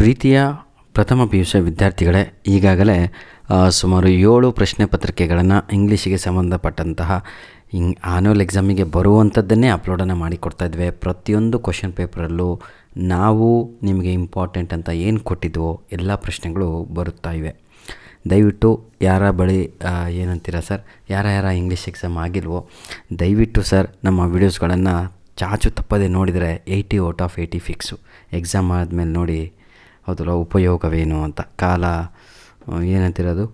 ಪ್ರೀತಿಯ ಪ್ರಥಮ PUC ವಿದ್ಯಾರ್ಥಿಗಳೇ, ಈಗಾಗಲೇ ಸುಮಾರು 7 ಪ್ರಶ್ನೆ ಪತ್ರಿಕೆಗಳನ್ನು ಇಂಗ್ಲೀಷಿಗೆ ಸಂಬಂಧಪಟ್ಟಂತಹ ಆನ್ಯುವಲ್ ಎಕ್ಸಾಮಿಗೆ ಬರುವಂಥದ್ದನ್ನೇ ಅಪ್ಲೋಡನ್ನು ಮಾಡಿಕೊಡ್ತಾ ಇದ್ವಿ. ಪ್ರತಿಯೊಂದು ಕ್ವಶನ್ ಪೇಪರಲ್ಲೂ ನಾವು ನಿಮಗೆ ಇಂಪಾರ್ಟೆಂಟ್ ಅಂತ ಏನು ಕೊಟ್ಟಿದ್ವೋ ಎಲ್ಲ ಪ್ರಶ್ನೆಗಳು ಬರುತ್ತಾ ಇವೆ. ದಯವಿಟ್ಟು ಯಾರ ಬಳಿ ಏನಂತೀರ ಸರ್, ಯಾರ ಇಂಗ್ಲೀಷ್ ಎಕ್ಸಾಮ್ ಆಗಿಲ್ವೋ ದಯವಿಟ್ಟು ಸರ್ ನಮ್ಮ ವೀಡಿಯೋಸ್ಗಳನ್ನು ಚಾಚು ತಪ್ಪದೆ ನೋಡಿದರೆ 80/80 ಫಿಕ್ಸು. ಎಕ್ಸಾಮ್ ಆದಮೇಲೆ ನೋಡಿ ಹೌದಲ್ಲ ಉಪಯೋಗವೇನು ಅಂತ. ಕಾಲ ಏನಂತಿರೋದು,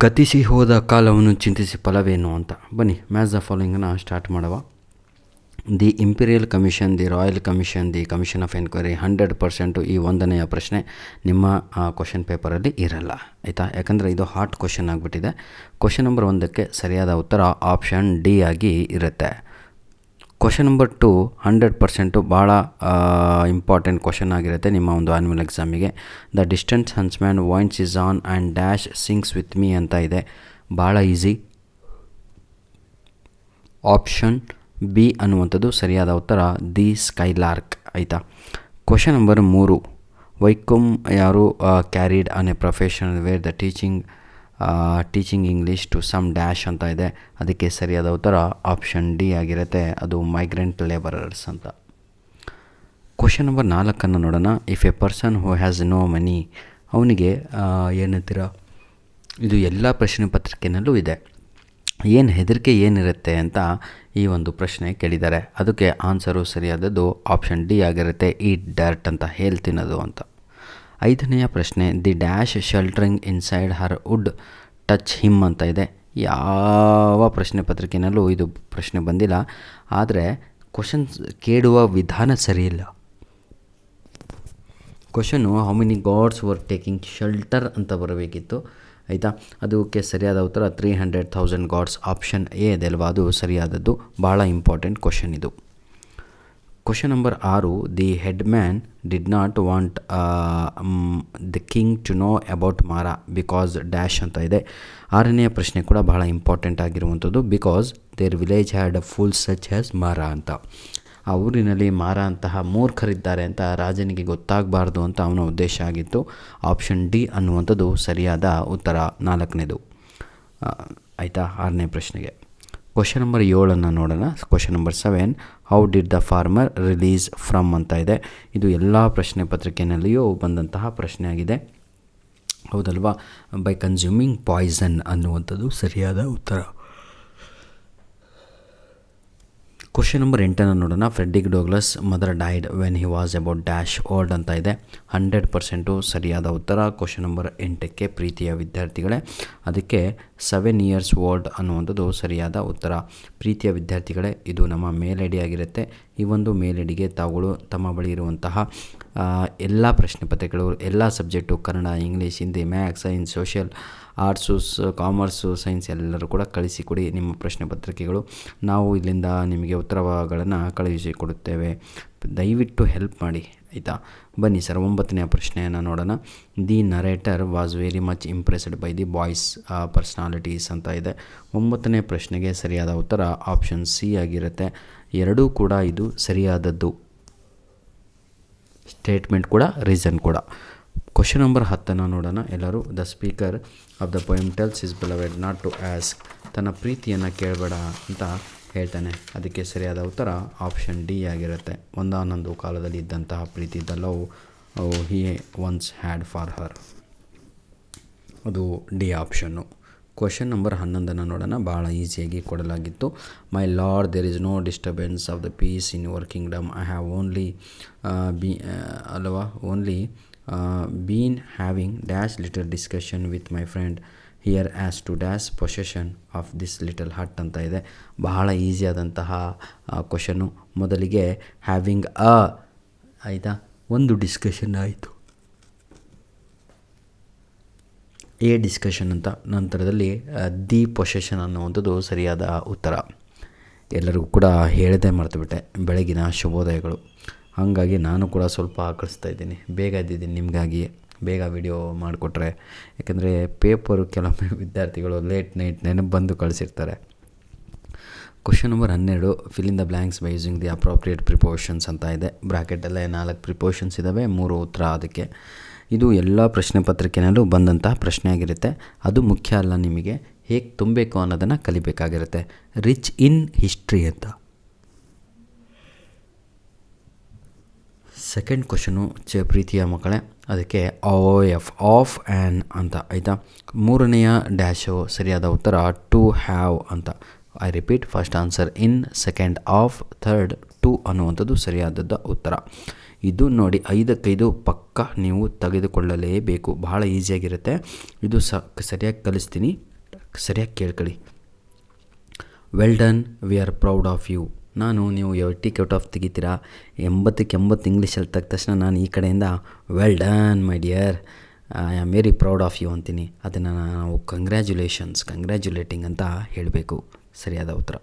ಗತಿಸಿ ಹೋದ ಕಾಲವನ್ನು ಚಿಂತಿಸಿ ಫಲವೇನು ಅಂತ. ಬನ್ನಿ ಮ್ಯಾಚ್ ದ ಫಾಲೋಯಿಂಗನ್ನು ಸ್ಟಾರ್ಟ್ ಮಾಡುವ. The imperial commission, the royal commission, the commission of enquiry. 100% ಈ ಒಂದನೆಯ ಪ್ರಶ್ನೆ ನಿಮ್ಮ ಕ್ವಶನ್ ಪೇಪರಲ್ಲಿ ಇರಲ್ಲ, ಆಯಿತಾ? ಯಾಕಂದರೆ ಇದು ಹಾಟ್ ಕ್ವಶನ್ ಆಗಿಬಿಟ್ಟಿದೆ. ಕ್ವಶನ್ ನಂಬರ್ 1ಕ್ಕೆ ಸರಿಯಾದ ಉತ್ತರ ಆಪ್ಷನ್ ಡಿ ಆಗಿ ಇರುತ್ತೆ. ಕ್ವಶನ್ ನಂಬರ್ 2 100% ಭಾಳ ಇಂಪಾರ್ಟೆಂಟ್ ಕ್ವಶನ್ ಆಗಿರುತ್ತೆ ನಿಮ್ಮ ಒಂದು ಆನ್ಯುವಲ್ ಎಕ್ಸಾಮಿಗೆ. The distance huntsman winds is on and dash sings with me ಅಂತ ಇದೆ. ಭಾಳ ಈಸಿ. ಆಪ್ಷನ್ ಬಿ ಅನ್ನುವಂಥದ್ದು ಸರಿಯಾದ ಉತ್ತರ, ದಿ ಸ್ಕೈಲಾರ್ಕ್, ಆಯಿತಾ? ಕ್ವಶನ್ ನಂಬರ್ 3 ವೈಕೋಮ್ ಯಾರು carried on a professional where the teaching English to some dash ಅಂತ ಇದೆ. ಅದಕ್ಕೆ ಸರಿಯಾದ ಉತ್ತರ ಆಪ್ಷನ್ ಡಿ ಆಗಿರುತ್ತೆ, ಅದು ಮೈಗ್ರೆಂಟ್ ಲೇಬರರ್ಸ್ ಅಂತ. ಕ್ವಶನ್ ನಂಬರ್ 4 ನೋಡೋಣ. If a person who has no money, ಅವನಿಗೆ ಏನಂತೀರ, ಇದು ಎಲ್ಲ ಪ್ರಶ್ನೆ ಪತ್ರಿಕೆಯಲ್ಲೂ ಇದೆ. ಏನು ಹೆದರಿಕೆ ಏನಿರುತ್ತೆ ಅಂತ ಈ ಒಂದು ಪ್ರಶ್ನೆ ಕೇಳಿದ್ದಾರೆ. ಅದಕ್ಕೆ ಆನ್ಸರು ಸರಿಯಾದದ್ದು ಆಪ್ಷನ್ ಡಿ ಆಗಿರುತ್ತೆ, ಈಟ್ ಡರ್ಟ್ ಅಂತ, ಹೇಳ್ತಿನ್ನೋದು ಅಂತ. 5ನೆಯ ಪ್ರಶ್ನೆ, the dash sheltering inside her wood touch him ಅಂತ ಇದೆ. ಯಾವ ಪ್ರಶ್ನೆ ಪತ್ರಿಕೆಯಲ್ಲೂ ಇದು ಪ್ರಶ್ನೆ ಬಂದಿಲ್ಲ. ಆದರೆ ಕ್ವಶನ್ ಕೇಳುವ ವಿಧಾನ ಸರಿಯಿಲ್ಲ. Question how many gods were taking shelter ಅಂತ ಬರಬೇಕಿತ್ತು, ಆಯಿತಾ? ಅದಕ್ಕೆ ಸರಿಯಾದ ಉತ್ತರ 300,000 ಗಾಡ್ಸ್. ಆಪ್ಷನ್ ಎ ಇದೆ ಅಲ್ವಾ, ಅದು ಸರಿಯಾದದ್ದು. ಭಾಳ ಇಂಪಾರ್ಟೆಂಟ್ ಕ್ವಶನ್ ಇದು. Question number 6, the head man did not want the king to know about Mara because dash ಅಂತ ಇದೆ. 6ನೆಯ ಪ್ರಶ್ನೆ ಕೂಡ ಬಹಳ ಇಂಪಾರ್ಟೆಂಟ್ ಆಗಿರುವಂಥದ್ದು. Because there village had a fool such as Mara ಅಂತ. ಆ ಊರಿನಲ್ಲಿ ಮಾರಾ ಅಂತಹ ಮೂರ್ಖರಿದ್ದಾರೆ ಅಂತ ರಾಜನಿಗೆ ಗೊತ್ತಾಗಬಾರ್ದು ಅಂತ ಅವನ ಉದ್ದೇಶ ಆಗಿತ್ತು. ಆಪ್ಷನ್ ಡಿ ಅನ್ನುವಂಥದ್ದು ಸರಿಯಾದ ಉತ್ತರ, 4ನೇದು, ಆಯಿತಾ? 6ನೇ ಪ್ರಶ್ನೆಗೆ. ಕ್ವಶನ್ ನಂಬರ್ 7 ನೋಡೋಣ. Question number 7, how did the farmer release from ಅಂತ ಇದೆ. ಇದು ಎಲ್ಲ ಪ್ರಶ್ನೆ ಪತ್ರಿಕೆಯಲ್ಲಿಯೂ ಬಂದಂತಹ ಪ್ರಶ್ನೆ ಆಗಿದೆ, ಹೌದಲ್ವಾ? ಬೈ ಕನ್ಸ್ಯೂಮಿಂಗ್ ಪಾಯ್ಸನ್ ಅನ್ನುವಂಥದ್ದು ಸರಿಯಾದ ಉತ್ತರ. ಕ್ವಶನ್ ನಂಬರ್ 8 ನೋಡೋಣ. Frederick Douglass mother died when he was about dash old ಅಂತ ಇದೆ. 100% ಸರಿಯಾದ ಉತ್ತರ ಕ್ವಶನ್ ನಂಬರ್ 8ಕ್ಕೆ ಪ್ರೀತಿಯ ವಿದ್ಯಾರ್ಥಿಗಳೇ. ಅದಕ್ಕೆ 7 years ಓಲ್ಡ್ ಅನ್ನುವಂಥದ್ದು ಸರಿಯಾದ ಉತ್ತರ. ಪ್ರೀತಿಯ ವಿದ್ಯಾರ್ಥಿಗಳೇ, ಇದು ನಮ್ಮ ಮೇಲ್ ಐ ಡಿ ಆಗಿರುತ್ತೆ. ಈ ಒಂದು ಮೇಲ್ ಐ ಡಿಗೆ ತಾವುಗಳು ತಮ್ಮ ಬಳಿ ಇರುವಂತಹ ಎಲ್ಲ ಪ್ರಶ್ನೆ ಪತ್ರಿಕೆಗಳು, ಎಲ್ಲ subject, Kannada, English, Hindi, maths, science, social, arts, commerce, science ಎಲ್ಲರೂ ಕೂಡ ಕಳಿಸಿಕೊಡಿ ನಿಮ್ಮ ಪ್ರಶ್ನೆ ಪತ್ರಿಕೆಗಳು. ನಾವು ಇಲ್ಲಿಂದ ನಿಮಗೆ ಉತ್ತರಗಳನ್ನು ಕಳುಹಿಸಿಕೊಡುತ್ತೇವೆ. ದಯವಿಟ್ಟು ಹೆಲ್ಪ್ ಮಾಡಿ, ಆಯಿತಾ? ಬನ್ನಿ ಸರ್, 9ನೇ ಪ್ರಶ್ನೆಯನ್ನು ನೋಡೋಣ. The narrator was very much impressed by the boys personalities ಅಂತ ಇದೆ. 9ನೇ ಪ್ರಶ್ನೆಗೆ ಸರಿಯಾದ ಉತ್ತರ ಆಪ್ಷನ್ ಸಿ ಆಗಿರುತ್ತೆ. ಎರಡೂ ಕೂಡ ಇದು ಸರಿಯಾದದ್ದು, ಸ್ಟೇಟ್ಮೆಂಟ್ ಕೂಡ, ರೀಸನ್ ಕೂಡ. ಕ್ವಶನ್ ನಂಬರ್ 10 ನೋಡೋಣ ಎಲ್ಲರೂ. The speaker of the poem tells his beloved not to ask, ತನ್ನ ಪ್ರೀತಿಯನ್ನು ಕೇಳಬೇಡ ಅಂತ ಹೇಳ್ತಾನೆ. ಅದಕ್ಕೆ ಸರಿಯಾದ ಉತ್ತರ ಆಪ್ಷನ್ ಡಿ ಆಗಿರುತ್ತೆ. ಒಂದಾನೊಂದು ಕಾಲದಲ್ಲಿ ಇದ್ದಂತಹ ಪ್ರೀತಿ, the love he once had for her, ಅದು ಡಿ ಆಪ್ಷನ್ನು. ಕ್ವಶನ್ ನಂಬರ್ 11 ನೋಡೋಣ. ಭಾಳ ಈಸಿಯಾಗಿ ಕೊಡಲಾಗಿತ್ತು. My lord, there is no disturbance of the peace in your kingdom. I have only been having dash little discussion with my friend here as to dash possession of this little hut ಅಂತ ಇದೆ. ಬಹಳ ಈಸಿಯಾದಂತಹ question. ಮೊದಲಿಗೆ having ಆಯಿತಾ, ಒಂದು discussion ಆಯಿತು, A discussion ಅಂತ. ನಂತರದಲ್ಲಿ the possession ಅನ್ನುವಂಥದ್ದು ಸರಿಯಾದ ಉತ್ತರ. ಎಲ್ಲರಿಗೂ ಕೂಡ ಹೇಳದೆ ಮರ್ತುಬಿಟ್ಟೆ, ಬೆಳಗಿನ ಶುಭೋದಯಗಳು. ಹಾಗಾಗಿ ನಾನು ಕೂಡ ಸ್ವಲ್ಪ ಕಳಿಸ್ತಾ ಇದ್ದೀನಿ, ಬೇಗ ಎದ್ದಿದ್ದೀನಿ ನಿಮಗಾಗಿಯೇ. ಬೇಗ ವಿಡಿಯೋ ಮಾಡಿಕೊಟ್ರೆ, ಯಾಕಂದರೆ ಪೇಪರು ಕೆಲವೊಮ್ಮೆ ವಿದ್ಯಾರ್ಥಿಗಳು ಲೇಟ್ ನೈಟ್ ನೆನಪು ಬಂದು ಕಳಿಸಿರ್ತಾರೆ. Question number 12 fill in the blanks by using the appropriate prepositions ಅಂತ ಇದೆ. ಬ್ರ್ಯಾಕೆಟಲ್ಲೇ 4 ಪ್ರಿಪೋಷನ್ಸ್ ಇದ್ದಾವೆ, 3 ಉತ್ತರ ಅದಕ್ಕೆ. ಇದು ಎಲ್ಲ ಪ್ರಶ್ನೆ ಪತ್ರಿಕೆಯಲ್ಲೂ ಬಂದಂತಹ ಪ್ರಶ್ನೆ ಆಗಿರುತ್ತೆ. ಅದು ಮುಖ್ಯ ಅಲ್ಲ, ನಿಮಗೆ ಹೇಗೆ ತುಂಬಬೇಕು ಅನ್ನೋದನ್ನು ಕಲಿಬೇಕಾಗಿರುತ್ತೆ. ರಿಚ್ ಇನ್ ಹಿಸ್ಟ್ರಿ ಅಂತ. ಸೆಕೆಂಡ್ ಕ್ವಶನು ಪ್ರೀತಿಯ ಮಕ್ಕಳೇ, ಅದಕ್ಕೆ OF ಆಫ್ ಆ್ಯನ್ ಅಂತ ಆಯಿತಾ. ಮೂರನೆಯ ಡ್ಯಾಶು ಸರಿಯಾದ ಉತ್ತರ ಟು ಹ್ಯಾವ್ ಅಂತ. I repeat, first answer in, second of, third to ಅನ್ನುವಂಥದ್ದು ಸರಿಯಾದದ್ದು ಉತ್ತರ. ಇದು ನೋಡಿ 5 ಪಕ್ಕ ನೀವು ತೆಗೆದುಕೊಳ್ಳಲೇಬೇಕು. ಬಹಳ ಈಸಿಯಾಗಿರುತ್ತೆ ಇದು. ಸರಿಯಾಗಿ ಕಲಿಸ್ತೀನಿ, ಸರಿಯಾಗಿ ಕೇಳ್ಕೊಳ್ಳಿ. Well done, we are proud of you. ನೀವು 80 ಔಟ್ ಆಫ್ ತೆಗಿತೀರಾ, 80ಕ್ಕೆ 80 ಇಂಗ್ಲೀಷಲ್ಲಿ ತೆಗೆದ ತಕ್ಷಣ ನಾನು ಈ ಕಡೆಯಿಂದ well done my dear, I am very proud of you ಅಂತೀನಿ. ಅದನ್ನು ನಾವು ಕಂಗ್ರ್ಯಾಚುಲೇಟಿಂಗ್ ಅಂತ ಹೇಳಬೇಕು. ಸರಿಯಾದ ಉತ್ತರ.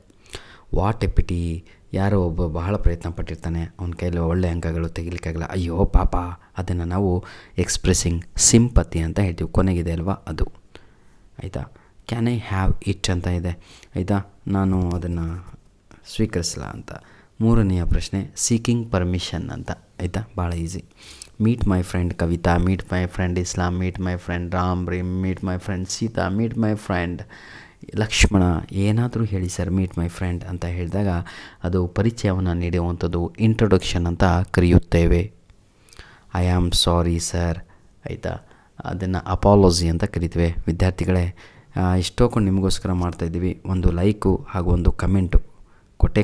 ವಾಟ್ ಎ ಪಿಟಿ, ಯಾರೋ ಒಬ್ಬ ಬಹಳ ಪ್ರಯತ್ನ ಪಟ್ಟಿರ್ತಾನೆ, ಅವನ ಕೈಯಲ್ಲಿ ಒಳ್ಳೆ ಅಂಕಗಳು ತೆಗಿಲಿಕ್ಕಾಗಲ್ಲ, ಅಯ್ಯೋ ಪಾಪ. ಅದನ್ನು ನಾವು ಎಕ್ಸ್ಪ್ರೆಸ್ಸಿಂಗ್ ಸಿಂಪತಿ ಅಂತ ಹೇಳ್ತೀವಿ. ಕೊನೆಗಿದೆ ಅಲ್ವಾ ಅದು, ಆಯಿತಾ. ಕ್ಯಾನ್ ಐ ಹ್ಯಾವ್ ಇಟ್ ಅಂತ ಇದೆ, ಆಯಿತಾ. ನಾನು ಅದನ್ನು ಸ್ವೀಕರಿಸಲ್ಲ ಅಂತ. ಮೂರನೆಯ ಪ್ರಶ್ನೆ ಸೀಕಿಂಗ್ ಪರ್ಮಿಷನ್ ಅಂತ, ಆಯಿತಾ. ಭಾಳ easy. Meet my friend Kavita, meet my friend Islam, meet my friend Ram, meet my friend Sita, meet my friend Lakshman, ಏನಾದರೂ ಹೇಳಿ ಸರ್ ಮೀಟ್ ಮೈ ಫ್ರೆಂಡ್ ಅಂತ ಹೇಳಿದಾಗ ಅದು ಪರಿಚಯವನ್ನು ನೀಡುವಂಥದ್ದು ಇಂಟ್ರೊಡಕ್ಷನ್ ಅಂತ ಕರೆಯುತ್ತೇವೆ. ಐ ಆಮ್ ಸಾರಿ ಸರ್, ಆಯಿತಾ. ಅದನ್ನು ಅಪಾಲಜಿ ಅಂತ ಕರಿತೇವೆ. ವಿದ್ಯಾರ್ಥಿಗಳೇ, ಇಷ್ಟೊಂದು ನಿಮಗೋಸ್ಕರ ಮಾಡ್ತಾಯಿದ್ದೀವಿ. ಒಂದು ಲೈಕು ಹಾಗೂ ಒಂದು ಕಮೆಂಟು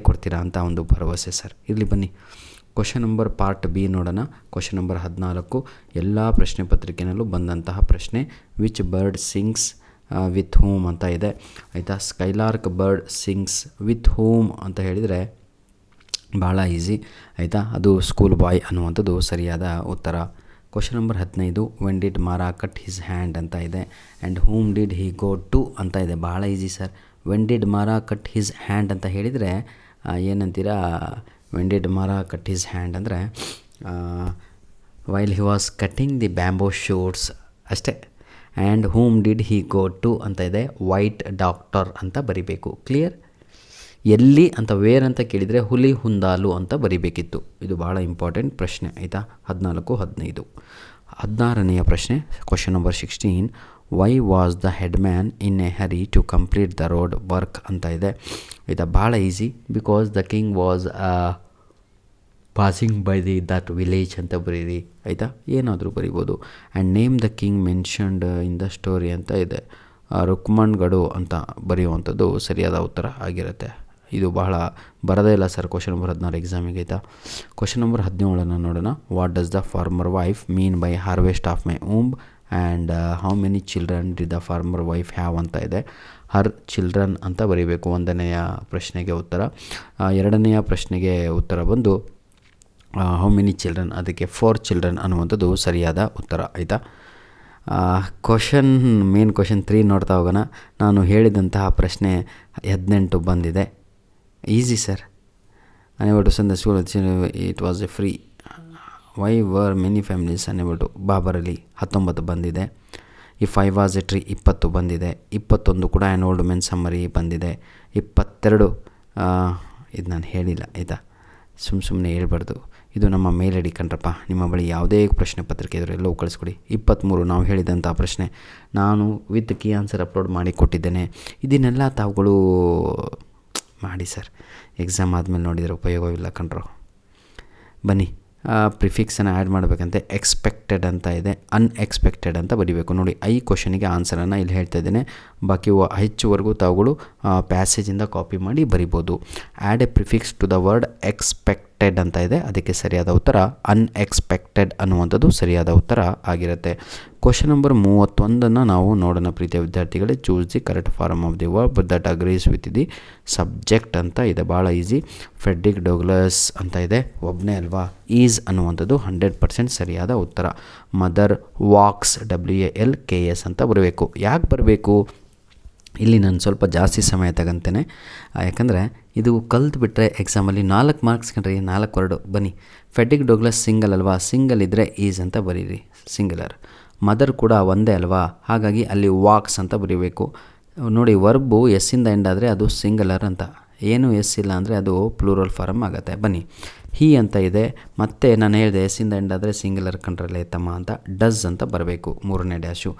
ಕೊಡ್ತೀರಾ ಅಂತ ಒಂದು ಭರವಸೆ ಸರ್. ಇರಲಿ ಬನ್ನಿ, ಕ್ವಶನ್ ನಂಬರ್ ಪಾರ್ಟ್ ಬಿ ನೋಡೋಣ. ಕ್ವಶನ್ ನಂಬರ್ 14 ಎಲ್ಲ ಪ್ರಶ್ನೆ ಪತ್ರಿಕೆಯಲ್ಲೂ ಬಂದಂತಹ ಪ್ರಶ್ನೆ. Which bird sings with home ಅಂತ ಇದೆ, ಆಯಿತಾ. Skylark bird sings with home ಅಂತ ಹೇಳಿದರೆ ಭಾಳ ಈಸಿ, ಆಯಿತಾ. ಅದು ಸ್ಕೂಲ್ ಬಾಯ್ ಅನ್ನುವಂಥದ್ದು ಸರಿಯಾದ ಉತ್ತರ. Question number 15 when did Mara cut his hand ಅಂತ ಇದೆ, and whom did he go to ಅಂತ ಇದೆ. ಭಾಳ easy sir. When did Mara cut his hand ಅಂತ ಹೇಳಿದರೆ ಏನಂತೀರಾ, when did Mara cut his hand ಅಂದರೆ while he was cutting the bamboo shoots ಅಷ್ಟೇ. And whom did he go to ಅಂತ ಇದೆ, ವೈಟ್ ಡಾಕ್ಟರ್ ಅಂತ ಬರಿಬೇಕು. ಕ್ಲಿಯರ್. ಎಲ್ಲಿ ಅಂತ ವೇರ್ ಅಂತ ಕೇಳಿದರೆ ಹುಲಿ ಹುಂದಾಲು ಅಂತ ಬರಿಬೇಕಿತ್ತು. ಇದು ಭಾಳ ಇಂಪಾರ್ಟೆಂಟ್ ಪ್ರಶ್ನೆ, ಆಯಿತಾ. 14, 15. 16ನೆಯ ಪ್ರಶ್ನೆ question number 16 why was the headman in a hurry to complete the road work ಅಂತ ಇದೆ, ಆಯಿತಾ. ಭಾಳ easy. Because the king was passing by that village ಅಂತ ಬರೀರಿ, ಆಯಿತಾ. ಏನಾದರೂ ಬರಿಬೋದು. And name the king mentioned in the story ಅಂತ ಇದೆ, ರುಕ್ಮಣ್ಗಡು ಅಂತ ಬರೆಯುವಂಥದ್ದು ಸರಿಯಾದ ಉತ್ತರ ಆಗಿರುತ್ತೆ. ಇದು ಬಹಳ ಬರದೇ ಇಲ್ಲ ಸರ್ ಕ್ವಶನ್ ನಂಬರ್ 16 ಎಕ್ಸಾಮಿಗೆ, ಆಯಿತಾ. ಕ್ವಶನ್ ನಂಬರ್ 17 ನೋಡೋಣ. What does the farmer wife mean by harvest of my womb and how many children did the farmer wife have ಅಂತ ಇದೆ. ಹರ್ ಚಿಲ್ಡ್ರನ್ ಅಂತ ಬರೀಬೇಕು 1ನೆಯ ಪ್ರಶ್ನೆಗೆ ಉತ್ತರ. 2ನೆಯ ಪ್ರಶ್ನೆಗೆ ಉತ್ತರ ಬಂದು ಹೌ ಮೆನಿ ಚಿಲ್ಡ್ರನ್, ಅದಕ್ಕೆ 4 ಚಿಲ್ಡ್ರನ್ ಅನ್ನುವಂಥದ್ದು ಸರಿಯಾದ ಉತ್ತರ, ಆಯಿತಾ. ಮೇನ್ ಕ್ವಶನ್ 3 ನೋಡ್ತಾ ಹೋಗೋಣ. ನಾನು ಹೇಳಿದಂತಹ ಪ್ರಶ್ನೆ 18 ಬಂದಿದೆ. Easy sir. Unable to send the school, it was a free. Why were many families unable to, ಬಾಬರಲ್ಲಿ 19 ಬಂದಿದೆ. If I was a tree 20 ಬಂದಿದೆ. 21 ಕೂಡ ಆ್ಯನ್ ಓಲ್ಡ್ ಮೆನ್ ಸಮ್ಮರಿ ಬಂದಿದೆ. 22 ಇದು ನಾನು ಹೇಳಿಲ್ಲ, ಆಯಿತಾ. ಸುಮ್ಮನೆ ಹೇಳ್ಬಾರ್ದು. ಇದು ನಮ್ಮ ಮೇಲ್ ಐ ಡಿ ಕಣ್ರಪ್ಪ. ನಿಮ್ಮ ಬಳಿ ಯಾವುದೇ ಪ್ರಶ್ನೆ ಪತ್ರಿಕೆ ಇದ್ದರೂ ಎಲ್ಲವೂ ಕಳಿಸ್ಕೊಡಿ. 23 ನಾವು ಹೇಳಿದಂಥ ಪ್ರಶ್ನೆ ನಾನು ವಿತ್ ಕೀ ಆನ್ಸರ್ ಅಪ್ಲೋಡ್ ಮಾಡಿ ಕೊಟ್ಟಿದ್ದೇನೆ. ಇದನ್ನೆಲ್ಲ ತಾವುಗಳು ಮಾಡಿ ಸರ್. ಎಕ್ಸಾಮ್ ಆದಮೇಲೆ ನೋಡಿದರೆ ಉಪಯೋಗವಿಲ್ಲ ಕಣ್ರು. ಬನ್ನಿ, ಪ್ರಿಫಿಕ್ಸನ್ನು ಆ್ಯಡ್ ಮಾಡಬೇಕಂತೆ. ಎಕ್ಸ್ಪೆಕ್ಟೆಡ್ ಅಂತ ಇದೆ, ಅನ್ಎಕ್ಸ್ಪೆಕ್ಟೆಡ್ ಅಂತ ಬರೀಬೇಕು. ನೋಡಿ, ಐ ಕ್ವಶನಿಗೆ ಆನ್ಸರನ್ನು ಇಲ್ಲಿ ಹೇಳ್ತಾ ಇದ್ದೇನೆ. ಬಾಕಿ ಹೆಚ್ಚುವರೆಗೂ ತಾವುಗಳು ಪ್ಯಾಸೇಜಿಂದ ಕಾಪಿ ಮಾಡಿ ಬರಿಬೋದು. Add a prefix to the word expected ಅಂತ ಇದೆ, ಅದಕ್ಕೆ ಸರಿಯಾದ ಉತ್ತರ ಅನ್ಎಕ್ಸ್ಪೆಕ್ಟೆಡ್ ಅನ್ನುವಂಥದ್ದು ಸರಿಯಾದ ಉತ್ತರ ಆಗಿರುತ್ತೆ. ಕ್ವಶನ್ ನಂಬರ್ 31 ನಾವು ನೋಡೋಣ ಪ್ರೀತಿಯ ವಿದ್ಯಾರ್ಥಿಗಳೇ. Choose the correct form of the verb that agrees with the subject ಅಂತ ಇದೆ. ಭಾಳ ಈಸಿ. ಫ್ರೆಡ್ರಿಕ್ ಡೊಗ್ಲಸ್ ಅಂತ ಇದೆ, ಒಬ್ಬನೇ ಅಲ್ವಾ. ಈಸ್ ಅನ್ನುವಂಥದ್ದು 100% ಸರಿಯಾದ ಉತ್ತರ. ಮದರ್ ವಾಕ್ಸ್, WALKS ಅಂತ ಬರಬೇಕು. ಯಾಕೆ ಬರಬೇಕು ಇಲ್ಲಿ ನಾನು ಸ್ವಲ್ಪ ಜಾಸ್ತಿ ಸಮಯ ತಗೊಂತೇನೆ, ಯಾಕಂದರೆ ಇದು ಕಲ್ತ್ಬಿಟ್ರೆ ಎಕ್ಸಾಮಲ್ಲಿ 4 ಮಾರ್ಕ್ಸ್ ಕಣ್ರಿ, 4 ವರ್ಡು. ಬನ್ನಿ, ಫ್ರೆಡ್ರಿಕ್ ಡೊಗ್ಲಸ್ ಸಿಂಗಲ್ ಅಲ್ವಾ, ಸಿಂಗಲ್ ಇದ್ದರೆ ಈಸ್ ಅಂತ ಬರೀರಿ, ಸಿಂಗುಲರ್. ಮದರ್ ಕೂಡ ಒಂದೇ ಅಲ್ವಾ, ಹಾಗಾಗಿ ಅಲ್ಲಿ ವಾಕ್ಸ್ ಅಂತ ಬರೀಬೇಕು. ನೋಡಿ, ವರ್ಬು ಎಸ್ಸಿಂದ ಎಂಡ್ ಆದರೆ ಅದು ಸಿಂಗುಲರ್ ಅಂತ. ಏನು ಎಸ್ ಇಲ್ಲ ಅಂದರೆ ಅದು ಪ್ಲೂರಲ್ ಫಾರಮ್ ಆಗುತ್ತೆ. ಬನ್ನಿ, ಹಿ ಅಂತ ಇದೆ, ಮತ್ತು ನಾನು ಹೇಳಿದೆ ಎಸ್ಸಿಂದ ಎಂಡ್ ಆದರೆ ಸಿಂಗುಲರ್ ಕಂಡ್ರಲ್ಲೇ ತಮ್ಮ ಅಂತ. ಡಸ್ ಅಂತ ಬರಬೇಕು 3ನೇ ಡ್ಯಾಶು.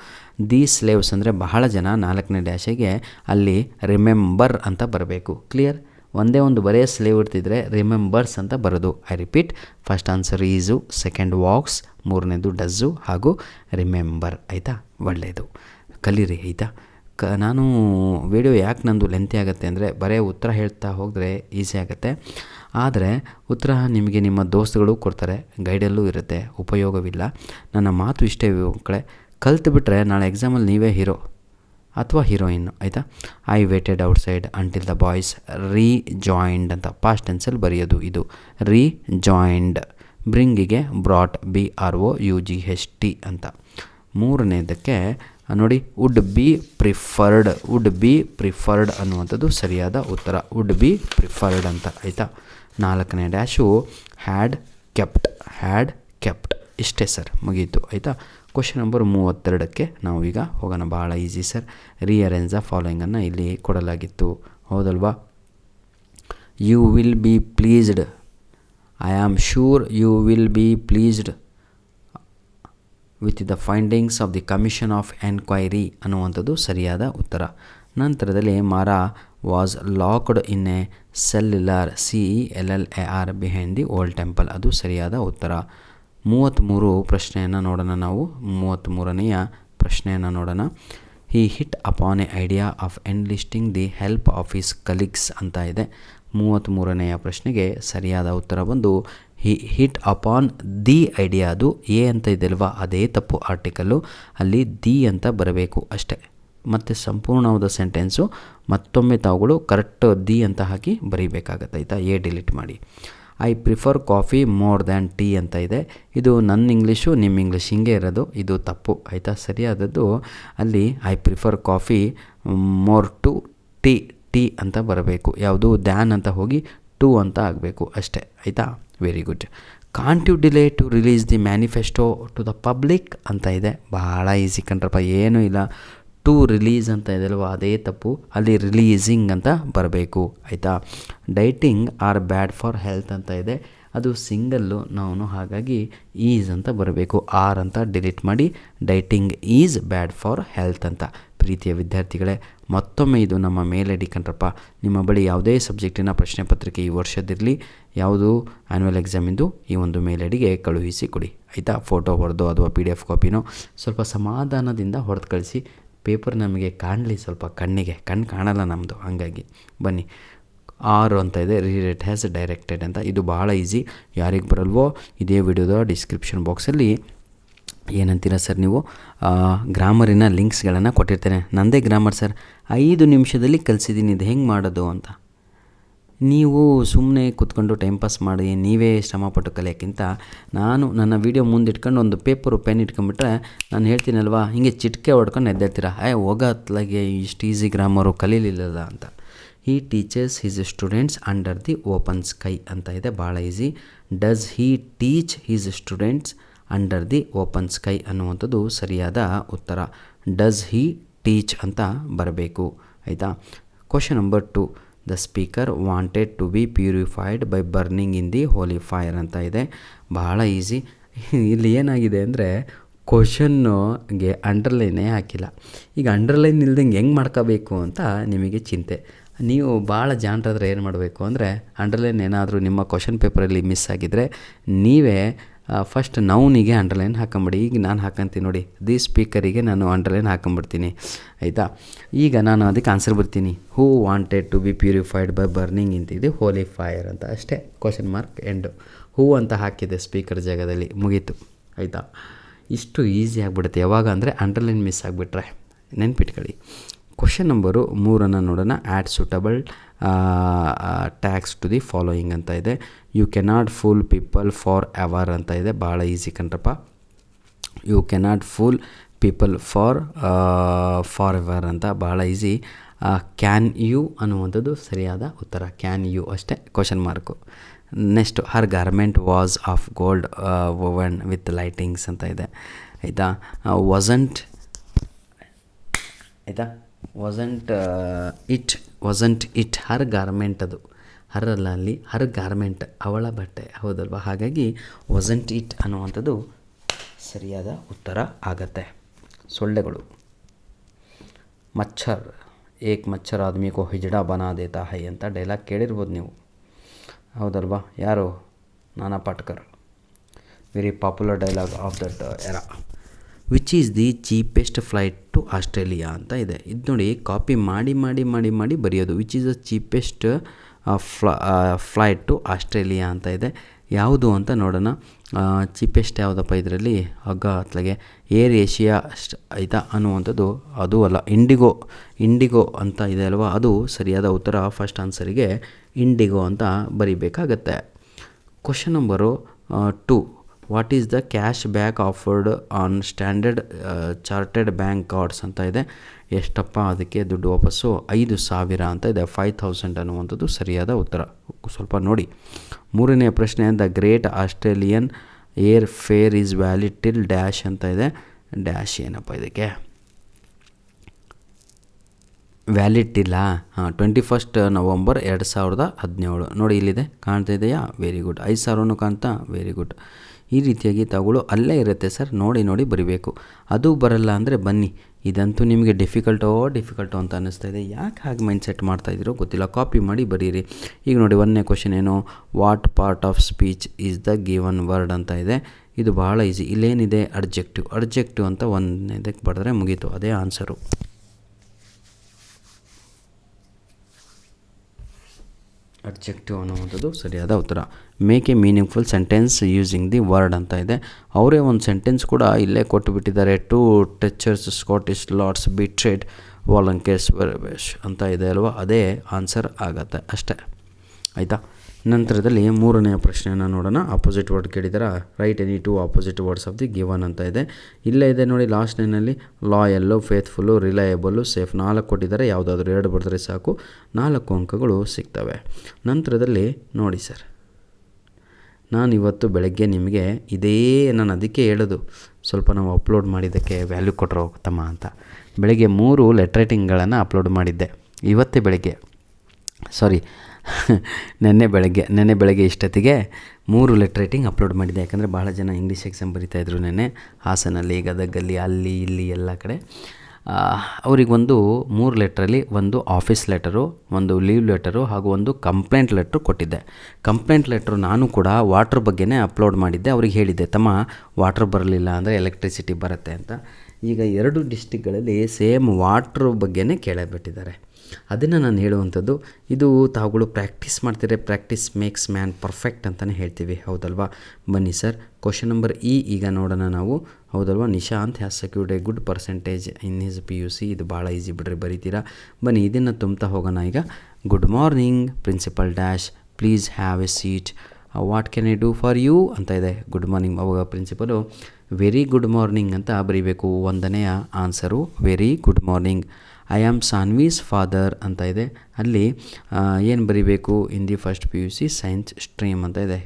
ದಿ ಸ್ಲೇವ್ಸ್ ಅಂದರೆ ಬಹಳ ಜನ 4ನೇ ಡ್ಯಾಶಿಗೆ ಅಲ್ಲಿ ರಿಮೆಂಬರ್ ಅಂತ ಬರಬೇಕು. ಕ್ಲಿಯರ್? ಒಂದೇ ಒಂದು ಬರೇ ಸ್ಲೇವ್ ಇರ್ತಿದ್ರೆ ರಿಮೆಂಬರ್ಸ್ ಅಂತ ಬರೋದು. I repeat, first answer is, second walks, 3ನೇದು ಡಸ್ಸು ಹಾಗೂ ರಿಮೆಂಬರ್. ಆಯಿತಾ? ಒಳ್ಳೆಯದು, ಕಲೀರಿ. ಆಯಿತಾ? ನಾನು ವಿಡಿಯೋ ಯಾಕೆ ನಂದು ಲೆಂತಿ ಆಗುತ್ತೆ ಅಂದರೆ ಬರೀ ಉತ್ತರ ಹೇಳ್ತಾ ಹೋದರೆ ಈಸಿ ಆಗುತ್ತೆ, ಆದರೆ ಉತ್ತರ ನಿಮಗೆ ನಿಮ್ಮ ದೋಸ್ತುಗಳು ಕೊಡ್ತಾರೆ, ಗೈಡಲ್ಲೂ ಇರುತ್ತೆ, ಉಪಯೋಗವಿಲ್ಲ. ನನ್ನ ಮಾತು ಇಷ್ಟೇ ಮಕ್ಕಳೇ, ಕಲ್ತು ನಾಳೆ ಎಕ್ಸಾಮಲ್ಲಿ ನೀವೇ ಹೀರೋ ಅಥವಾ ಹೀರೋಯಿನ್ನು. ಆಯಿತಾ? I waited outside until the boys rejoined ಅಂತ ಪಾಸ್ಟ್ ಟೆನ್ಸಲ್ಲಿ ಬರೆಯೋದು. ಇದು ರೀಜಾಯಿಂಡ್. ಬ್ರಿಂಗಿಗೆ ಬ್ರಾಟ್ BROUGHT ಅಂತ. 3ನೇದಕ್ಕೆ ನೋಡಿ, ವುಡ್ ಬಿ ಪ್ರಿಫರ್ಡ್ ಅನ್ನುವಂಥದ್ದು ಸರಿಯಾದ ಉತ್ತರ. ವುಡ್ ಬಿ ಪ್ರಿಫರ್ಡ್ ಅಂತ. ಆಯಿತಾ? 4ನೇ ಡ್ಯಾಶು ಹ್ಯಾಡ್ ಕೆಪ್ಟ್. ಇಷ್ಟೇ ಸರ್, ಮುಗೀತು. ಆಯಿತಾ? ಕ್ವಶನ್ ನಂಬರ್ 32ಕ್ಕೆ ನಾವು ಈಗ ಹೋಗೋಣ. ಭಾಳ ಈಸಿ ಸರ್. ರೀಅರೇಂಜ್ ದ ಫಾಲೋಯಿಂಗನ್ನು ಇಲ್ಲಿ ಕೊಡಲಾಗಿತ್ತು, ಹೌದಲ್ವಾ? You will be pleased, I am sure you will be pleased with the findings of the commission of enquiry ಅನ್ನುವಂಥದ್ದು ಸರಿಯಾದ ಉತ್ತರ. ನಂತರದಲ್ಲಿ Mara was locked in a cellular CELLAR behind the old temple, ಅದು ಸರಿಯಾದ ಉತ್ತರ. 33 ಪ್ರಶ್ನೆಯನ್ನು ನೋಡೋಣ ನಾವು. 33ನೆಯ ಪ್ರಶ್ನೆಯನ್ನು ನೋಡೋಣ. He hit upon a idea of enlisting the help of his colleagues ಅಂತ ಇದೆ. 33ನೆಯ ಪ್ರಶ್ನೆಗೆ ಸರಿಯಾದ ಉತ್ತರ ಬಂದು he hit upon the idea. ಅದು ಎ ಅಂತ ಇದೆ ಅಲ್ವಾ, ಅದೇ ತಪ್ಪು ಆರ್ಟಿಕಲ್ಲು, ಅಲ್ಲಿ ದಿ ಅಂತ ಬರಬೇಕು ಅಷ್ಟೇ. ಮತ್ತು ಸಂಪೂರ್ಣವಾದ ಸೆಂಟೆನ್ಸು ಮತ್ತೊಮ್ಮೆ ತಾವುಗಳು ಕರೆಕ್ಟ್ ದಿ ಅಂತ ಹಾಕಿ ಬರೀಬೇಕಾಗತ್ತೆ. ಆಯಿತಾ? ಎ ಡಿಲೀಟ್ ಮಾಡಿ. I prefer coffee more than tea ಅಂತ ಇದೆ. ಇದು ನನ್ನ ಇಂಗ್ಲೀಷು, ನಿಮ್ಮ ಇಂಗ್ಲೀಷ್ ಹಿಂಗೆ ಇರೋದು, ಇದು ತಪ್ಪು. ಆಯಿತಾ? ಸರಿಯಾದದ್ದು ಅಲ್ಲಿ I prefer coffee more to tea ಅಂತ ಬರಬೇಕು. ಯಾವುದು ದ್ಯಾನ್ ಅಂತ ಹೋಗಿ ಟು ಅಂತ ಆಗಬೇಕು ಅಷ್ಟೇ. ಆಯಿತಾ? Very good. Can't you delay to release the manifesto to the public ಅಂತ ಇದೆ. ಭಾಳ ಈಸಿ ಕಣ್ರಪ್ಪ, ಏನೂ ಇಲ್ಲ. ಟು ರಿಲೀಸ್ ಅಂತ ಇದೆ ಅಲ್ವಾ, ಅದೇ ತಪ್ಪು, ಅಲ್ಲಿ ರಿಲೀಸಿಂಗ್ ಅಂತ ಬರಬೇಕು. ಆಯಿತಾ? Dieting are bad for health ಅಂತ ಇದೆ, ಅದು ಸಿಂಗಲ್ಲು ನಾವು, ಹಾಗಾಗಿ ಈಸ್ ಅಂತ ಬರಬೇಕು. ಆರ್ ಅಂತ ಡಿಲೀಟ್ ಮಾಡಿ dieting is bad for health ಅಂತ. ಪ್ರೀತಿಯ ವಿದ್ಯಾರ್ಥಿಗಳೇ, ಮತ್ತೊಮ್ಮೆ ಇದು ನಮ್ಮ ಮೇಲ್ ಐ ಡಿ ಕಣ್ರಪ್ಪ. ನಿಮ್ಮ ಬಳಿ ಯಾವುದೇ ಸಬ್ಜೆಕ್ಟಿನ ಪ್ರಶ್ನೆ ಪತ್ರಿಕೆ ಈ ವರ್ಷದಿರಲಿ, ಯಾವುದು ಆ್ಯನ್ಯುವಲ್ ಎಕ್ಸಾಮಿಂದು, ಈ ಒಂದು ಮೇಲ್ ಐ ಡಿಗೆ ಕಳುಹಿಸಿ ಕೊಡಿ. ಆಯಿತಾ? ಫೋಟೋ ಹೊಡೆದು ಅಥವಾ PDF ಕಾಪಿನೋ ಸ್ವಲ್ಪ ಸಮಾಧಾನದಿಂದ ಹೊಡೆದು ಕಳಿಸಿ. ಪೇಪರ್ ನಮಗೆ ಕಾಣಲಿ, ಸ್ವಲ್ಪ ಕಣ್ಣಿಗೆ ಕಣ್ಣು ಕಾಣಲ್ಲ ನಮ್ಮದು, ಹಾಗಾಗಿ ಬನ್ನಿ. 6 ಅಂತ ಇದೆ, ರೀಡ್ ಇಟ್ ಹ್ಯಾಸ್ ಡೈರೆಕ್ಟೆಡ್ ಅಂತ. ಇದು ಭಾಳ ಈಸಿ, ಯಾರಿಗೆ ಬರಲ್ವೋ ಇದೇ ವಿಡಿಯೋದ ಡಿಸ್ಕ್ರಿಪ್ಷನ್ ಬಾಕ್ಸಲ್ಲಿ ಏನಂತೀರ ಸರ್ ನೀವು, ಗ್ರಾಮರಿನ ಲಿಂಕ್ಸ್ಗಳನ್ನು ಕೊಟ್ಟಿರ್ತೇನೆ. ನನ್ನದೇ ಗ್ರಾಮರ್ ಸರ್, 5 ನಿಮಿಷದಲ್ಲಿ ಕಲಿಸಿದ್ದೀನಿ, ಇದು ಹೆಂಗೆ ಮಾಡೋದು ಅಂತ. ನೀವು ಸುಮ್ಮನೆ ಕೂತ್ಕೊಂಡು ಟೈಮ್ ಪಾಸ್ ಮಾಡಿ ನೀವೇ ಶ್ರಮಪಟ್ಟು ಕಲಿಯೋಕ್ಕಿಂತ ನಾನು ನನ್ನ ವೀಡಿಯೋ ಮುಂದಿಟ್ಕೊಂಡು ಒಂದು ಪೇಪರು ಪೆನ್ ಇಟ್ಕೊಂಡ್ಬಿಟ್ರೆ ನಾನು ಹೇಳ್ತೀನಲ್ವಾ, ಹಿಂಗೆ ಚಿಟಿಕೆ ಹೊಡ್ಕೊಂಡು ಎದ್ದೇಳ್ತೀರಾ, ಹೋಗತ್ಲಾಗೆ ಇಷ್ಟು ಈಸಿ ಗ್ರಾಮರು ಕಲೀಲಿಲ್ಲದ ಅಂತ. He teachers his students under the open sky ಅಂತ ಇದೆ, ಭಾಳ easy. Does he teach his students under the open sky ಅನ್ನುವಂಥದ್ದು ಸರಿಯಾದ ಉತ್ತರ. ಡಸ್ ಹಿ ಟೀಚ್ ಅಂತ ಬರಬೇಕು. ಆಯಿತಾ? Question number 2. The speaker wanted to be purified by burning in the holy fire ಅಂತ ಇದೆ, ಭಾಳ ಈಸಿ. ಇಲ್ಲಿ ಏನಾಗಿದೆ ಅಂದರೆ ಕ್ವಶನ್ನುಗೆ ಅಂಡರ್ಲೈನೇ ಹಾಕಿಲ್ಲ. ಈಗ ಅಂಡರ್ಲೈನ್ ಇಲ್ದಂಗೆ ಹೆಂಗೆ ಮಾಡ್ಕೋಬೇಕು ಅಂತ ನಿಮಗೆ ಚಿಂತೆ. ನೀವು ಭಾಳ ಜಾಣರಾದ್ರೆ ಏನು ಮಾಡಬೇಕು ಅಂದರೆ, ಅಂಡರ್ಲೈನ್ ಏನಾದರೂ ನಿಮ್ಮ ಕ್ವಶನ್ ಪೇಪರಲ್ಲಿ ಮಿಸ್ ಆಗಿದ್ದರೆ ನೀವೇ ಫಸ್ಟ್ ನೌನಿಗೆ ಅಂಡರ್ಲೈನ್ ಹಾಕೊಂಬಿಡಿ. ಈಗ ನಾನು ಹಾಕೊಂತೀನಿ ನೋಡಿ, ದಿ ಸ್ಪೀಕರಿಗೆ ನಾನು ಅಂಡರ್ಲೈನ್ ಹಾಕೊಂಬಿಡ್ತೀನಿ. ಆಯಿತಾ? ಈಗ ನಾನು ಅದಕ್ಕೆ ಆನ್ಸರ್ ಬರ್ತೀನಿ, who wanted to be purified by burning ಇಂತಿದೆ ಹೋಲಿ ಫೈರ್ ಅಂತ ಅಷ್ಟೇ. Question mark end. ಹೂ ಅಂತ ಹಾಕಿದೆ ಸ್ಪೀಕರ್ ಜಾಗದಲ್ಲಿ, ಮುಗೀತು. ಆಯಿತಾ? ಇಷ್ಟು ಈಸಿ ಆಗಿಬಿಡುತ್ತೆ. ಯಾವಾಗ ಅಂದರೆ ಅಂಡರ್ಲೈನ್ ಮಿಸ್ ಆಗಿಬಿಟ್ರೆ, ನೆನ್ಪಿಟ್ಕೊಳ್ಳಿ. ಕ್ವಶನ್ ನಂಬರು 3 ನೋಡೋಣ. Add suitable tags to the following ಅಂತ ಇದೆ. You cannot fool people forever ಅಂತ ಇದೆ, ಭಾಳ ಈಸಿ ಕಣ್ರಪ್ಪ. You cannot fool people forever ಅಂತ ಭಾಳ ಈಸಿ. ಕ್ಯಾನ್ ಯು ಅನ್ನುವಂಥದ್ದು ಸರಿಯಾದ ಉತ್ತರ. ಕ್ಯಾನ್ ಯು ಅಷ್ಟೇ, question mark. Next her garment was of gold woven with lightings ಅಂತ ಇದೆ. ಆಯಿತಾ? ವಾಸಂಟ್, ಆಯಿತಾ? ವಾಸಂಟ್ ಇಟ್ ಹರ್ ಗಾರ್ಮೆಂಟ್, ಅದು ಹರಲ್ಲ ಅಲ್ಲಿ, ಹರ್ ಗಾರ್ಮೆಂಟ್ ಅವಳ ಬಟ್ಟೆ, ಹೌದಲ್ವ? ಹಾಗಾಗಿ ವಾಸಂಟ್ ಇಟ್ ಅನ್ನುವಂಥದ್ದು ಸರಿಯಾದ ಉತ್ತರ ಆಗತ್ತೆ. ಸೊಳ್ಳೆಗಳು, ಮಚ್ಚರ್, ಏಕ್ ಮಚ್ಚರ್ ಆದ್ಮಿ ಕೋ ಹಿಜಡಾ ಬನಾ ದೇತಾ ಹೈ ಅಂತ ಡೈಲಾಗ್ ಕೇಳಿರ್ಬೋದು ನೀವು, ಹೌದಲ್ವಾ? ಯಾರು? Nana Patekar. Very popular dialogue of that era. Which is the cheapest flight to Australia ಅಂತ ಇದೆ. ಇದು ನೋಡಿ, ಕಾಪಿ ಮಾಡಿ ಮಾಡಿ ಮಾಡಿ ಮಾಡಿ ಬರೆಯೋದು. Which is the cheapest flight to Australia ಅಂತ ಇದೆ. ಯಾವುದು ಅಂತ ನೋಡೋಣ. ಚೀಪೆಸ್ಟ್ ಯಾವುದಪ್ಪ ಇದರಲ್ಲಿ? ಹಗ್ಗ ಅತ್ಲಾಗೆ ಏರ್ ಏಷ್ಯಾ ಆಯಿತಾ ಅನ್ನುವಂಥದ್ದು ಅದು ಅಲ್ಲ, ಇಂಡಿಗೋ ಅಂತ ಇದೆ ಅಲ್ವಾ, ಅದು ಸರಿಯಾದ ಉತ್ತರ. ಫಸ್ಟ್ ಆನ್ಸರಿಗೆ ಇಂಡಿಗೋ ಅಂತ ಬರಿಬೇಕಾಗತ್ತೆ. Question number 2. What is the cash back offered on Standard Chartered bank cards ಅಂತ ಇದೆ. ಎಷ್ಟಪ್ಪ ಅದಕ್ಕೆ ದುಡ್ಡು ವಾಪಸ್ಸು? 5,000 ಅಂತ ಇದೆ. 5,000 ಅನ್ನುವಂಥದ್ದು ಸರಿಯಾದ ಉತ್ತರ. ಸ್ವಲ್ಪ ನೋಡಿ. ಮೂರನೇ ಪ್ರಶ್ನೆ, the great Australian air fair is valid till dash ಅಂತ ಇದೆ. ಡ್ಯಾಶ್ ಏನಪ್ಪ ಇದಕ್ಕೆ? ವ್ಯಾಲಿಡ್ ಇಲ್ಲ. 21 ನವಂಬರ್ 2017 ನೋಡಿ, ಇಲ್ಲಿದೆ, ಕಾಣ್ತಾ ಇದೆಯಾ? Very good. 5,000 ಕಾಣ್ತಾ? Very good. ಈ ರೀತಿಯಾಗಿ ತಗೊಳ್ಳೋ ಅಲ್ಲೇ ಇರುತ್ತೆ ಸರ್, ನೋಡಿ ಬರೀಬೇಕು. ಅದು ಬರಲ್ಲ ಅಂದರೆ ಬನ್ನಿ, ಇದಂತೂ ನಿಮಗೆ ಡಿಫಿಕಲ್ಟೋ ಅಂತ ಅನ್ನಿಸ್ತಾ ಇದೆ. ಯಾಕೆ ಹಾಗೆ ಮೈಂಡ್ಸೆಟ್ ಮಾಡ್ತಾಯಿದ್ದೀರೋ ಗೊತ್ತಿಲ್ಲ. ಕಾಪಿ ಮಾಡಿ ಬರೀರಿ. ಈಗ ನೋಡಿ, 1ನೇ ಕ್ವಶನ್ ಏನು? What part of speech is the given word ಅಂತ ಇದೆ. ಇದು ಬಹಳ ಈಸಿ. ಇಲ್ಲೇನಿದೆ? ಅಡ್ಜೆಕ್ಟಿವ್ ಅಂತ ಒಂದನೇದಕ್ಕೆ ಬರೆದ್ರೆ ಮುಗೀತು, ಅದೇ ಆನ್ಸರು. ಅಡ್ಜೆಕ್ಟಿವ್ ಅನ್ನುವಂಥದ್ದು ಸರಿಯಾದ ಉತ್ತರ. Make A meaningful sentence using the word ಅಂತ ಇದೆ. ಅವರೇ ಒಂದು ಸೆಂಟೆನ್ಸ್ ಕೂಡ ಇಲ್ಲೇ ಕೊಟ್ಟುಬಿಟ್ಟಿದ್ದಾರೆ. 2 ಟೀಚರ್ಸ್ ಸ್ಕಾಟಿಷ್ ಲಾರ್ಡ್ಸ್ ಬಿಟ್ರೇಡ್ ವಾಲಂಕೇರ್ಸ್ ಅಂತ ಇದೆ ಅಲ್ವಾ, ಅದೇ ಆನ್ಸರ್ ಆಗತ್ತೆ ಅಷ್ಟೇ, ಆಯಿತಾ? ನಂತರದಲ್ಲಿ 3ನೇ ಪ್ರಶ್ನೆಯನ್ನು ನೋಡೋಣ. ಅಪೋಸಿಟ್ ವರ್ಡ್ ಕೇಳಿದಾರ. Write any 2 opposite words of the given ಅಂತ ಇದೆ. ಇಲ್ಲೇ ಇದೆ ನೋಡಿ, ಲಾಸ್ಟ್ ಲೈನಲ್ಲಿ ಲಾಯಲ್ಲು, ಫೇತ್ಫುಲ್ಲು, ರಿಲಯಬಲ್ಲು, ಸೇಫ್ 4 ಕೊಟ್ಟಿದ್ದಾರೆ. ಯಾವುದಾದ್ರೂ 2 ಬರೆದ್ರೆ ಸಾಕು, 4 ಅಂಕಗಳು ಸಿಗ್ತವೆ. ನಂತರದಲ್ಲಿ ನೋಡಿ ಸರ್, ನಾನಿವತ್ತು ಬೆಳಗ್ಗೆ ನಿಮಗೆ ನಾನು ಅದಕ್ಕೆ ಹೇಳೋದು, ಸ್ವಲ್ಪ ನಾವು ಅಪ್ಲೋಡ್ ಮಾಡಿದ್ದಕ್ಕೆ ವ್ಯಾಲ್ಯೂ ಕೊಟ್ಟರು ಉತ್ತಮ ಅಂತ. ಬೆಳಗ್ಗೆ 3 ಲೆಟರ್ ರೈಟಿಂಗ್ಗಳನ್ನು ಅಪ್ಲೋಡ್ ಮಾಡಿದ್ದೆ ಇವತ್ತೇ ಬೆಳಗ್ಗೆ, ನೆನ್ನೆ ಬೆಳಗ್ಗೆ ಇಷ್ಟೊತ್ತಿಗೆ 3 ಲೆಟರ್ ರೈಟಿಂಗ್ ಅಪ್ಲೋಡ್ ಮಾಡಿದ್ದೆ. ಯಾಕಂದರೆ ಭಾಳ ಜನ ಇಂಗ್ಲೀಷ್ ಎಕ್ಸಾಮ್ ಬರೀತಾಯಿದ್ರು ನೆನ್ನೆ, ಹಾಸನಲ್ಲಿ, ಗದಗಲ್ಲಿ, ಅಲ್ಲಿ ಇಲ್ಲಿ ಎಲ್ಲ ಕಡೆ. ಅವರಿಗೊಂದು 3 ಲೆಟ್ರಲ್ಲಿ ಒಂದು ಆಫೀಸ್ ಲೆಟರು, ಒಂದು ಲೀವ್ ಲೆಟರು ಹಾಗೂ ಒಂದು ಕಂಪ್ಲೇಂಟ್ ಲೆಟ್ರು ಕೊಟ್ಟಿದ್ದೆ. ಕಂಪ್ಲೇಂಟ್ ಲೆಟ್ರು ನಾನು ಕೂಡ ವಾಟ್ರ್ ಬಗ್ಗೆನೇ ಅಪ್ಲೋಡ್ ಮಾಡಿದ್ದೆ. ಅವ್ರಿಗೆ ಹೇಳಿದ್ದೆ, ತಮ್ಮ ವಾಟ್ರ್ ಬರಲಿಲ್ಲ ಅಂದರೆ ಎಲೆಕ್ಟ್ರಿಸಿಟಿ ಬರುತ್ತೆ ಅಂತ. ಈಗ 2 ಡಿಸ್ಟಿಕ್ಗಳಲ್ಲಿ ಸೇಮ್ ವಾಟ್ರ್ ಬಗ್ಗೆನೇ ಕೇಳಬಿಟ್ಟಿದ್ದಾರೆ. ಅದನ್ನು ನಾನು ಹೇಳುವಂಥದ್ದು, ಇದು ತಾವುಗಳು ಪ್ರಾಕ್ಟೀಸ್ ಮಾಡ್ತೀರಿ. ಪ್ರಾಕ್ಟೀಸ್ ಮೇಕ್ಸ್ ಮ್ಯಾನ್ ಪರ್ಫೆಕ್ಟ್ ಅಂತಲೇ ಹೇಳ್ತೀವಿ, ಹೌದಲ್ವಾ? ಬನ್ನಿ ಸರ್, ಕ್ವಶನ್ ನಂಬರ್ ಈಗ ನೋಡೋಣ ನಾವು, ಹೌದಲ್ವಾ? Nishant has secured A good percentage in his PUC. ಇದು ಭಾಳ ಈಸಿ ಬಿಡ್ರಿ, ಬರೀತೀರಾ. ಬನ್ನಿ, ಇದನ್ನು ತುಂಬ್ತಾ ಹೋಗೋಣ ಈಗ. Good morning principal dash, please have a seat. What can I do for you ಅಂತ ಇದೆ. Good morning. ಅವಾಗ ಪ್ರಿನ್ಸಿಪಲು ವೆರಿ ಗುಡ್ ಮಾರ್ನಿಂಗ್ ಅಂತ ಬರೀಬೇಕು. 1ನೇ answer very good morning. I am Sanvi's father ಅಂತ ಇದೆ. ಅಲ್ಲಿ ಏನು ಬರೀಬೇಕು? In the first PUC science stream ಅಂತ ಇದೆ.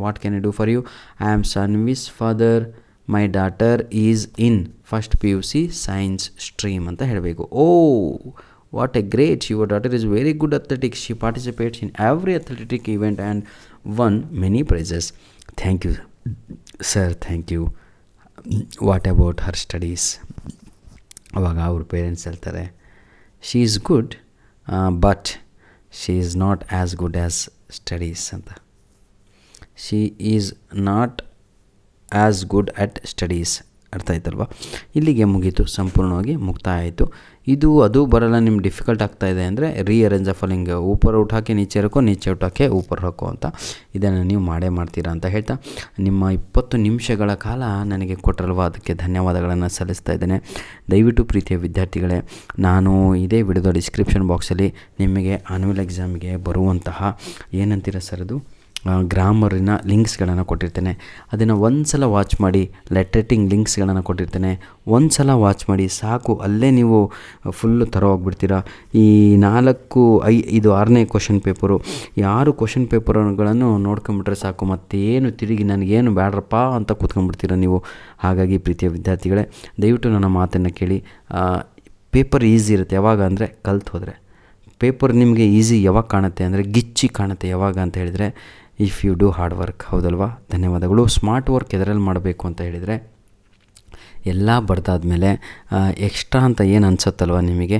What can I do for you? I am Sanvi's father, my daughter is in first PUC science stream ಅಂತ ಹೇಳಬೇಕು. What A great, your daughter is very good athletics. She participates in every athletic event and won many prizes. Thank you sir, thank you. What about her studies? ಅವಾಗ ಅವ್ರ parents ಹೇಳ್ತಾರೆ, she is good but she is not as good as studies ಅಂತ. She is not as good at studies. ಅರ್ಥ ಆಯ್ತಲ್ವ? ಇಲ್ಲಿಗೆ ಮುಗೀತು, ಸಂಪೂರ್ಣವಾಗಿ ಮುಕ್ತಾಯ ಆಯಿತು. ಇದು ಅದು ಬರಲ್ಲ, ನಿಮ್ಗೆ ಡಿಫಿಕಲ್ಟ್ ಆಗ್ತಾಯಿದೆ ಅಂದರೆ ರೀಅರೇಂಜ್ ದ ಫಾಲೋಯಿಂಗ್. ऊपर ಉಠಾಕೆ ನೀಚೆ ರಖೋ, ನೀಚೆ ಉಠಾಕೆ ऊपर ರಖೋ ಅಂತ. ಇದನ್ನು ನೀವು ಮಾಡ್ತೀರಾ ಅಂತ ಹೇಳ್ತಾ, ನಿಮ್ಮ 20 ನಿಮಿಷಗಳ ಕಾಲ ನನಗೆ ಕೊಟ್ಟರಲ್ವ, ಅದಕ್ಕೆ ಧನ್ಯವಾದಗಳನ್ನು ಸಲ್ಲಿಸ್ತಾ ಇದ್ದೇನೆ. ದಯವಿಟ್ಟು ಪ್ರೀತಿಯ ವಿದ್ಯಾರ್ಥಿಗಳೇ, ನಾನು ಇದೇ ವಿಡಿಯೋದ ಡಿಸ್ಕ್ರಿಪ್ಷನ್ ಬಾಕ್ಸಲ್ಲಿ ನಿಮಗೆ ಆನ್ಯುವಲ್ ಎಕ್ಸಾಮಿಗೆ ಬರುವಂತಹ ಏನಂತೀರ ಸರ್ ಅದು ಗ್ರಾಮರಿನ ಲಿಂಕ್ಸ್ಗಳನ್ನು ಕೊಟ್ಟಿರ್ತೇನೆ. ಅದನ್ನು ಒಂದು ಸಲ ವಾಚ್ ಮಾಡಿ. ಲೆಟರೇಟಿಂಗ್ ಲಿಂಕ್ಸ್ಗಳನ್ನು ಕೊಟ್ಟಿರ್ತೇನೆ, ಒಂದು ಸಲ ವಾಚ್ ಮಾಡಿ ಸಾಕು. ಅಲ್ಲೇ ನೀವು ಫುಲ್ಲು ಹೋಗ್ಬಿಡ್ತೀರಾ. ಈ ಇದು 6ನೇ ಕ್ವಶನ್ ಪೇಪರು. ಈ 6 ಕ್ವಶನ್ ಪೇಪರ್ಗಳನ್ನು ನೋಡ್ಕೊಂಬಿಟ್ರೆ ಸಾಕು, ಮತ್ತೇನು ತಿರುಗಿ ನನಗೇನು ಬೇಡ್ರಪ್ಪ ಅಂತ ಕೂತ್ಕೊಂಡ್ಬಿಡ್ತೀರ ನೀವು. ಹಾಗಾಗಿ ಪ್ರೀತಿಯ ವಿದ್ಯಾರ್ಥಿಗಳೇ, ದಯವಿಟ್ಟು ನನ್ನ ಮಾತನ್ನು ಕೇಳಿ. ಪೇಪರ್ ಈಸಿ ಇರುತ್ತೆ ಯಾವಾಗ ಅಂದರೆ ಕಲ್ತು ಹೋದರೆ. ಪೇಪರ್ ನಿಮಗೆ ಈಸಿ ಯಾವಾಗ ಕಾಣುತ್ತೆ ಅಂದರೆ ಗಿಚ್ಚಿ ಕಾಣುತ್ತೆ ಯಾವಾಗ ಅಂತ ಹೇಳಿದರೆ if you do hard work. ಹೌದಲ್ವಾ? ಧನ್ಯವಾದಗಳು. ಸ್ಮಾರ್ಟ್ ವರ್ಕ್ ಎದರಲ್ಲಿ ಮಾಡಬೇಕು ಅಂತ ಹೇಳಿದರೆ ಎಲ್ಲ ಬರ್ದಾದ್ಮೇಲೆ ಎಕ್ಸ್ಟ್ರಾ ಅಂತ ಏನು ಅನಿಸುತ್ತಲ್ವ ನಿಮಗೆ,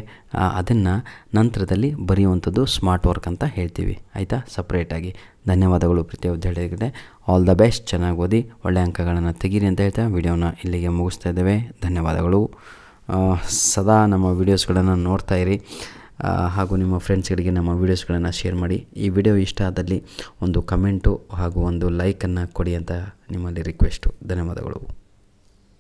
ಅದನ್ನು ನಂತರದಲ್ಲಿ ಬರೆಯುವಂಥದ್ದು ಸ್ಮಾರ್ಟ್ ವರ್ಕ್ ಅಂತ ಹೇಳ್ತೀವಿ. ಆಯಿತಾ? ಸಪ್ರೇಟಾಗಿ. ಧನ್ಯವಾದಗಳು ಪ್ರೀತಿಯ ವಿದ್ಯಾರ್ಥಿಗಳೇ. All the best. ಚೆನ್ನಾಗಿ ಓದಿ ಒಳ್ಳೆಯ ಅಂಕಗಳನ್ನು ತೆಗೀರಿ ಅಂತ ಹೇಳ್ತಾ ವಿಡಿಯೋನ ಇಲ್ಲಿಗೆ ಮುಗಿಸ್ತಾ ಇದ್ದೇವೆ. ಧನ್ಯವಾದಗಳು. ಸದಾ ನಮ್ಮ ವೀಡಿಯೋಸ್ಗಳನ್ನು ನೋಡ್ತಾ ಇರಿ ಹಾಗೂ ನಿಮ್ಮ ಫ್ರೆಂಡ್ಸ್ಗಳಿಗೆ ನಮ್ಮ ವೀಡಿಯೋಸ್ಗಳನ್ನು ಶೇರ್ ಮಾಡಿ. ಈ ವಿಡಿಯೋ ಇಷ್ಟ ಆದಲ್ಲಿ ಒಂದು ಕಮೆಂಟು ಹಾಗೂ ಒಂದು ಲೈಕನ್ನು ಕೊಡಿ ಅಂತ ನಿಮ್ಮಲ್ಲಿ ರಿಕ್ವೆಸ್ಟು. ಧನ್ಯವಾದಗಳು.